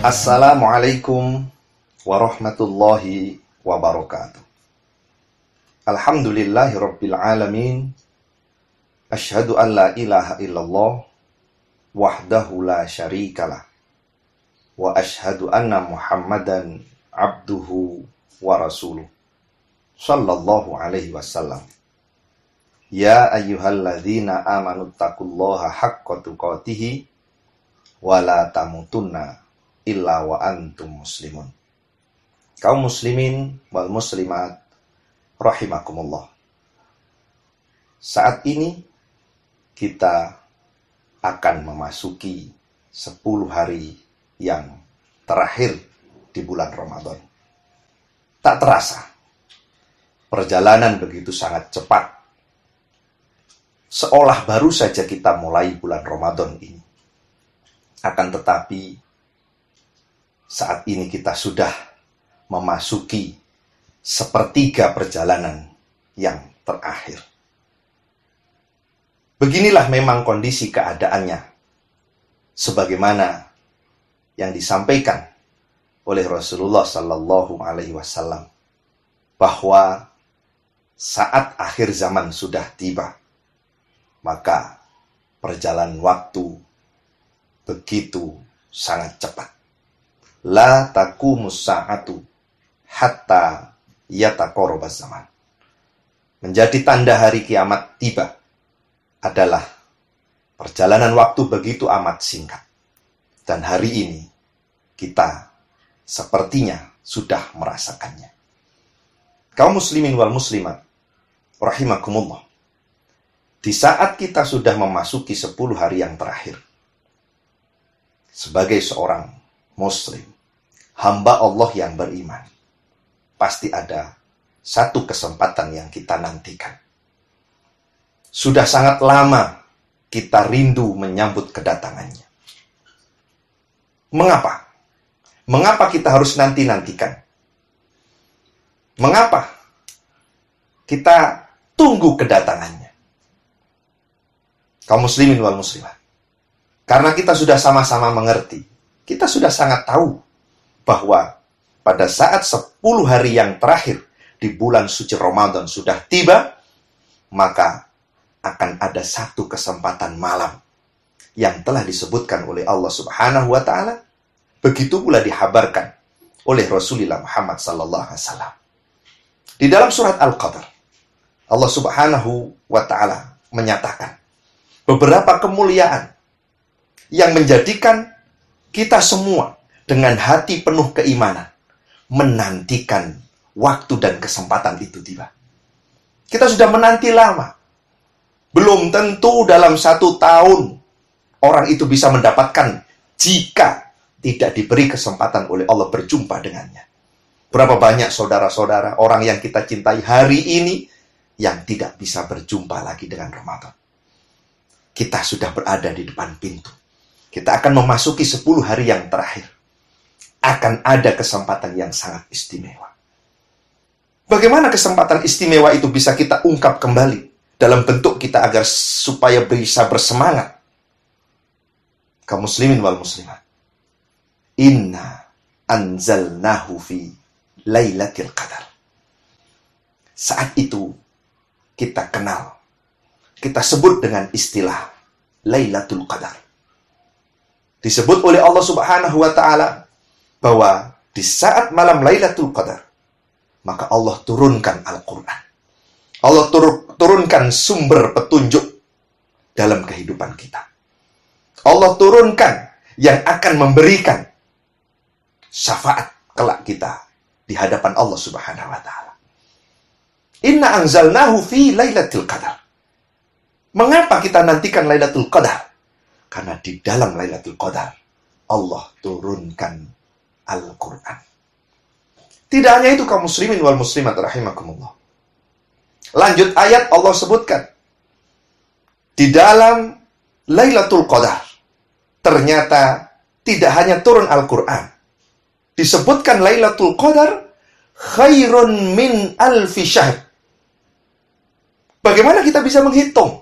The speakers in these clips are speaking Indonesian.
Assalamualaikum warahmatullahi wabarakatuh. Alhamdulillahirabbil alamin. Asyhadu an la ilaha illallah wahdahu la syarikalah. Wa asyhadu anna Muhammadan abduhu wa rasuluh. Sallallahu alaihi wasallam. Ya ayyuhalladzina amanu taqullaha haqqa tuqatih wa la tamutunna illa wa antum muslimun. Kaum muslimin wal muslimat rahimakumullah. Saat ini kita akan memasuki 10 hari yang terakhir di bulan Ramadan. Tak terasa, perjalanan begitu sangat cepat. Seolah baru saja kita mulai bulan Ramadan ini. Akan tetapi saat ini kita sudah memasuki sepertiga perjalanan yang terakhir. Beginilah memang kondisi keadaannya, sebagaimana yang disampaikan oleh Rasulullah Sallallahu Alaihi Wasallam, bahwa saat akhir zaman sudah tiba, maka perjalanan waktu begitu sangat cepat. La taqumus sa'atu hatta yataqarrabaz zaman. Menjadi tanda hari kiamat tiba adalah perjalanan waktu begitu amat singkat. Dan hari ini kita sepertinya sudah merasakannya. Kaum muslimin wal muslimat rahimakumullah. Di saat kita sudah memasuki 10 hari yang terakhir, sebagai seorang muslim, hamba Allah yang beriman, pasti ada satu kesempatan yang kita nantikan. Sudah sangat lama kita rindu menyambut kedatangannya. Mengapa? Mengapa kita harus nanti-nantikan? Mengapa kita tunggu kedatangannya? Kaum muslimin wal muslimat. Karena kita sudah sama-sama mengerti, kita sudah sangat tahu bahwa pada saat 10 hari yang terakhir di bulan suci Ramadan sudah tiba, maka akan ada satu kesempatan malam yang telah disebutkan oleh Allah Subhanahu wa Ta'ala. Begitu pula dihabarkan oleh Rasulullah Muhammad sallallahu alaihi wasallam. Di dalam surat Al-Qadr, Allah Subhanahu wa Ta'ala menyatakan beberapa kemuliaan yang menjadikan kita semua dengan hati penuh keimanan menantikan waktu dan kesempatan itu tiba. Kita sudah menanti lama. Belum tentu dalam 1 tahun orang itu bisa mendapatkan jika tidak diberi kesempatan oleh Allah berjumpa dengannya. Berapa banyak saudara-saudara, orang yang kita cintai hari ini yang tidak bisa berjumpa lagi dengan Ramadan. Kita sudah berada di depan pintu. Kita akan memasuki 10 hari yang terakhir. Akan ada kesempatan yang sangat istimewa. Bagaimana kesempatan istimewa itu bisa kita ungkap kembali dalam bentuk kita agar supaya bisa bersemangat? Kaum muslimin wal muslimat. Inna anzalnahu fi lailatul qadar. Saat itu kita kenal, kita sebut dengan istilah Lailatul Qadar. Disebut oleh Allah Subhanahu wa Ta'ala bahwa di saat malam Lailatul Qadar, maka Allah turunkan Al-Quran. Allah turunkan sumber petunjuk dalam kehidupan kita. Allah turunkan yang akan memberikan syafaat kelak kita di hadapan Allah Subhanahu wa Ta'ala. Inna anzalnahu fi Lailatul Qadar. Mengapa kita nantikan Lailatul Qadar? Karena di dalam Lailatul Qadar Allah turunkan Al-Quran. Tidak hanya itu kaum muslimin wal muslimat rahimakumullah. Lanjut ayat Allah sebutkan, di dalam Lailatul Qadar ternyata tidak hanya turun Al-Quran. Disebutkan Lailatul Qadar khairun min alfi syahr. Bagaimana kita bisa menghitung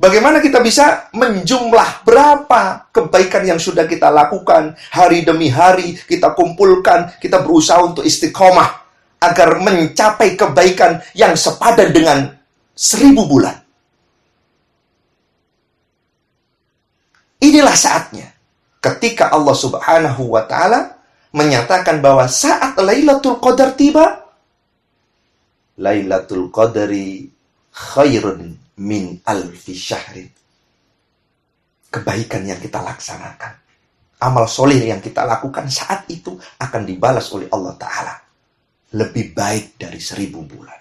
Bagaimana kita bisa menjumlah berapa kebaikan yang sudah kita lakukan hari demi hari, kita kumpulkan, kita berusaha untuk istiqomah agar mencapai kebaikan yang sepadan dengan 1000 bulan. Inilah saatnya ketika Allah Subhanahu wa Ta'ala menyatakan bahwa saat Lailatul Qadar tiba, Lailatul Qadri khairun min alfi syahrin. Kebaikan yang kita laksanakan, amal soleh yang kita lakukan saat itu akan dibalas oleh Allah Ta'ala lebih baik dari 1000 bulan.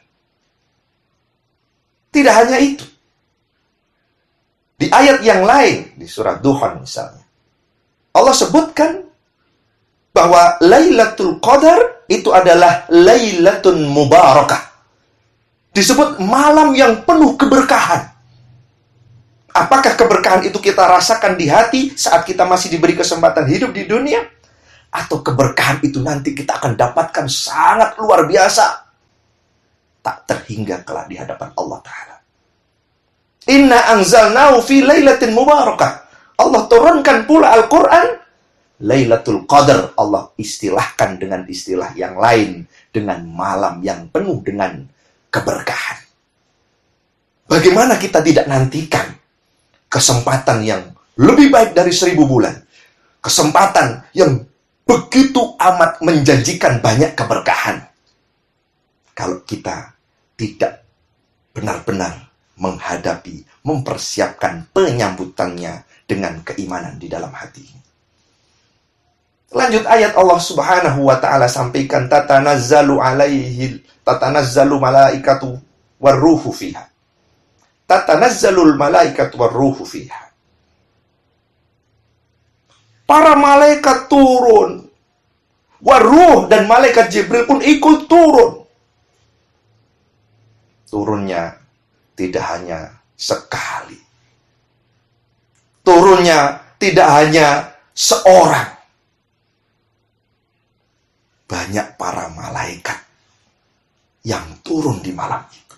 Tidak hanya itu. Di ayat yang lain, di surat Duhan misalnya, Allah sebutkan bahwa Lailatul Qadar itu adalah Lailatun Mubarakah. Disebut malam yang penuh keberkahan. Apakah keberkahan itu kita rasakan di hati saat kita masih diberi kesempatan hidup di dunia? Atau keberkahan itu nanti kita akan dapatkan sangat luar biasa, tak terhingga kelak di hadapan Allah Ta'ala. Inna anzalnahu fi lailatin mubarakah. Allah turunkan pula Al-Quran Lailatul Qadar. Allah istilahkan dengan istilah yang lain, dengan malam yang penuh dengan keberkahan. Bagaimana kita tidak nantikan kesempatan yang lebih baik dari 1000 bulan? Kesempatan yang begitu amat menjanjikan banyak keberkahan. Kalau kita tidak benar-benar menghadapi, mempersiapkan penyambutannya dengan keimanan di dalam hati. Lanjut ayat Allah Subhanahu wa Ta'ala sampaikan, tatanazzalu malaikatu warruhu fiha. Tatanazzalul malaikatu warruhu fiha. Para malaikat turun. Warruh dan malaikat Jibril pun ikut turun. Turunnya tidak hanya sekali. Turunnya tidak hanya seorang. Banyak para malaikat yang turun di malam itu.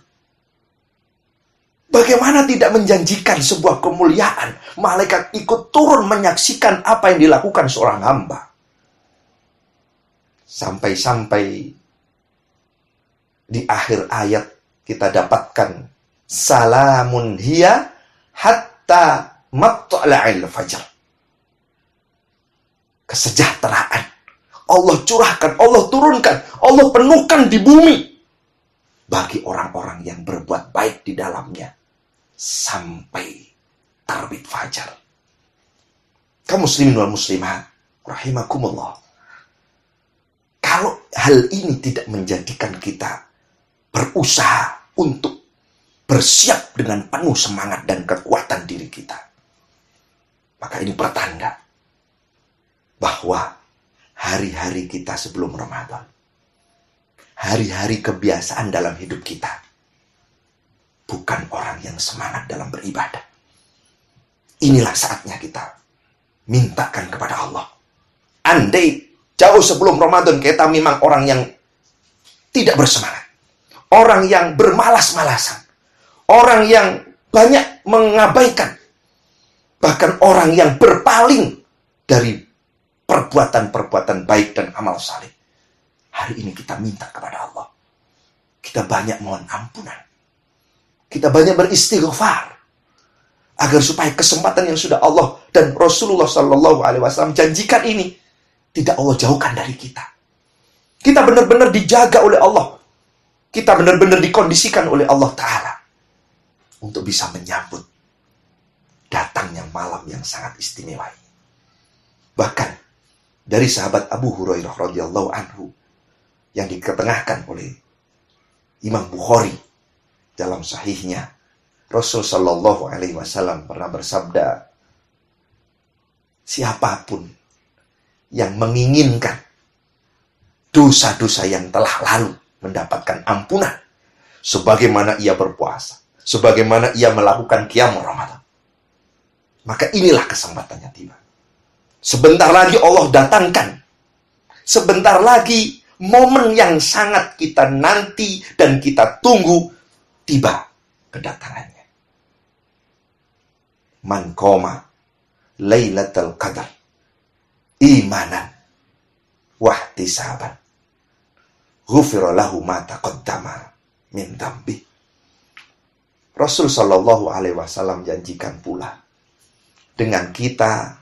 Bagaimana tidak menjanjikan sebuah kemuliaan? Malaikat ikut turun menyaksikan apa yang dilakukan seorang hamba. Sampai-sampai di akhir ayat kita dapatkan salamun hiya hatta matla'il fajr. Kesejahteraan Allah curahkan, Allah turunkan, Allah penuhkan di bumi bagi orang-orang yang berbuat baik di dalamnya sampai terbit fajar. Kaum muslimin wal muslimat rahimakumullah. Kalau hal ini tidak menjadikan kita berusaha untuk bersiap dengan penuh semangat dan kekuatan diri kita, maka ini pertanda bahwa hari-hari kita sebelum Ramadan, hari-hari kebiasaan dalam hidup kita, bukan orang yang semangat dalam beribadah. Inilah saatnya kita mintakan kepada Allah. Andai jauh sebelum Ramadan kita memang orang yang tidak bersemangat, orang yang bermalas-malasan, orang yang banyak mengabaikan, bahkan orang yang berpaling dari perbuatan-perbuatan baik dan amal saleh. Hari ini kita minta kepada Allah. Kita banyak mohon ampunan. Kita banyak beristighfar agar supaya kesempatan yang sudah Allah dan Rasulullah SAW janjikan ini tidak Allah jauhkan dari kita. Kita benar-benar dijaga oleh Allah. Kita benar-benar dikondisikan oleh Allah Ta'ala untuk bisa menyambut datangnya malam yang sangat istimewa ini. Bahkan dari sahabat Abu Hurairah radhiyallahu anhu yang diketengahkan oleh Imam Bukhari dalam sahihnya, Rasul sallallahu alaihi wasallam pernah bersabda, siapapun yang menginginkan dosa-dosa yang telah lalu mendapatkan ampunan, sebagaimana ia berpuasa, sebagaimana ia melakukan qiyamul Ramadan, maka inilah kesempatannya tiba. Sebentar lagi Allah datangkan. Sebentar lagi momen yang sangat kita nanti dan kita tunggu tiba kedatangannya. Man qoma Lailatul Qadar imanan wahtisaban ghufira lahu ma taqaddama min dambi. Rasul Shallallahu Alaihi Wasallam janjikan pula, dengan kita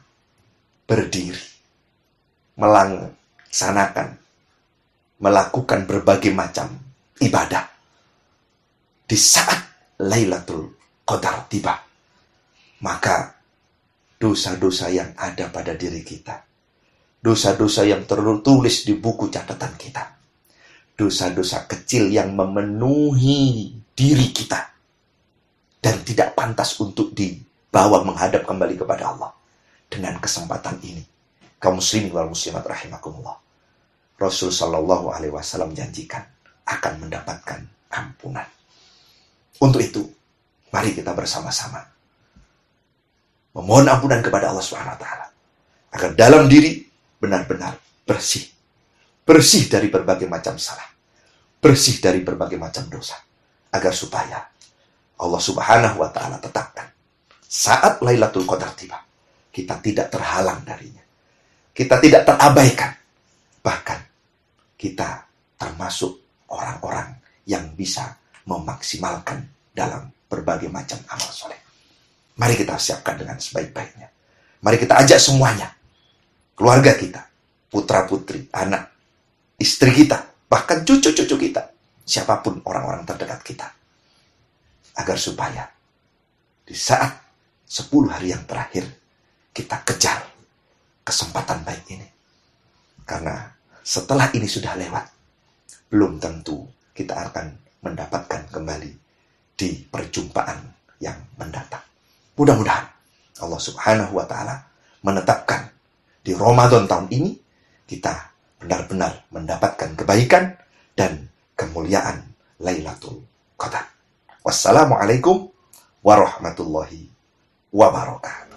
berdiri, melakukan berbagai macam ibadah di saat Lailatul Qadar tiba, maka dosa-dosa yang ada pada diri kita, dosa-dosa yang tertulis di buku catatan kita, dosa-dosa kecil yang memenuhi diri kita dan tidak pantas untuk dibawa menghadap kembali kepada Allah. Dengan kesempatan ini, kaum muslimin wal muslimat rahimakumullah, Rasul Shallallahu Alaihi Wasallam janjikan akan mendapatkan ampunan. Untuk itu, mari kita bersama-sama memohon ampunan kepada Allah Subhanahu Wa Taala agar dalam diri benar-benar bersih, bersih dari berbagai macam salah, bersih dari berbagai macam dosa, agar supaya Allah Subhanahu Wa Taala tetapkan saat Lailatul Qadar tiba, kita tidak terhalang darinya, kita tidak terabaikan, bahkan kita termasuk orang-orang yang bisa memaksimalkan dalam berbagai macam amal soleh. Mari kita siapkan dengan sebaik-baiknya. Mari kita ajak semuanya, keluarga kita, putra-putri, anak, istri kita, bahkan cucu-cucu kita, siapapun orang-orang terdekat kita, agar supaya di saat 10 hari yang terakhir kita kejar kesempatan baik ini. Karena setelah ini sudah lewat, belum tentu kita akan mendapatkan kembali di perjumpaan yang mendatang. Mudah-mudahan Allah Subhanahu Wa Taala menetapkan di Ramadan tahun ini kita benar-benar mendapatkan kebaikan dan kemuliaan Lailatul Qadar. Wassalamualaikum warahmatullahi wabarakatuh.